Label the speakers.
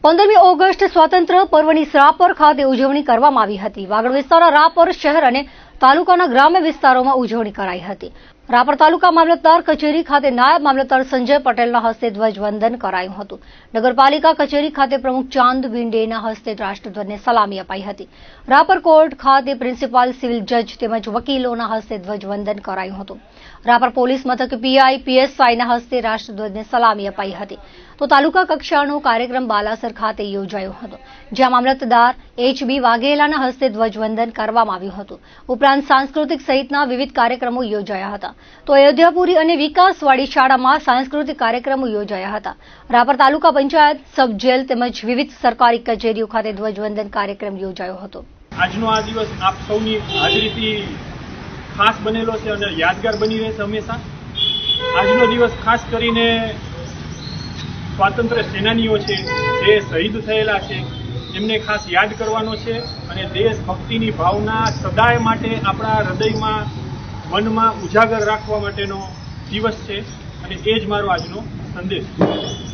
Speaker 1: 15મી August સ્વાતંત્ર્ય પર્વની રાપર ખાતે ઉજવણી કરવામાં આવી હતી। વાગડ વિસ્તારના રાપર શહેર અને તાલુકાના ગ્રામ્ય વિસ્તારોમાં ઉજવણી કરાઈ હતી। રાપર તાલુકા મામલતદાર કચેરી ખાતે નાયબ મામલતદાર સંજય પટેલના હસ્તે ધ્વજવંદન કરાયું હતું। નગરપાલિકા કચેરી ખાતે પ્રમુખ ચાંદ વિંડેના હસ્તે રાષ્ટ્રધ્વજને સલામી અપાઈ હતી। રાપર કોર્ટ ખાતે પ્રિન્સિપાલ સિવિલ જજ તેમજ વકીલોના હસ્તે ધ્વજવંદન કરાયું હતું। રાપર પોલીસ મથક પીઆઈ પીએસઆઈના હસ્તે રાષ્ટ્રધ્વજને સલામી અપાઈ હતી। તો તાલુકા કક્ષાનો કાર્યક્રમ બાલાસર ખાતે યોજાયો હતો, જ્યાં મામલતદાર એચબી વાઘેલાના હસ્તે ધ્વજવંદન કરવામાં આવ્યું હતું। ઉપરાંત સાંસ્કૃતિક સહિતના વિવિધ કાર્યક્રમો યોજાયા હતા। તો અયોધ્યાપુરી અને વિકાસવાડી શાળામાં સાંસ્કૃતિક કાર્યક્રમો યોજાયા હતા। રાપર તાલુકા પંચાયત, સબ જેલ તેમજ વિવિધ સરકારી કચેરીઓ ખાતે ધ્વજવંદન કાર્યક્રમ યોજાયો હતો।
Speaker 2: આજનો આ દિવસ આપ સૌની હાજરીથી ખાસ બનેલો છે અને યાદગાર બની રહેશે હંમેશા। આજનો દિવસ ખાસ કરીને સ્વાતંત્ર્ય સેનાનીઓ છે, જે શહીદ થયેલા છે, એમને ખાસ યાદ કરવાનો છે અને દેશભક્તિની ભાવના સદાય માટે આપણા હૃદયમાં, મનમાં ઉજાગર રાખવા માટેનો દિવસ છે અને એ જ મારો આજનો સંદેશ છે।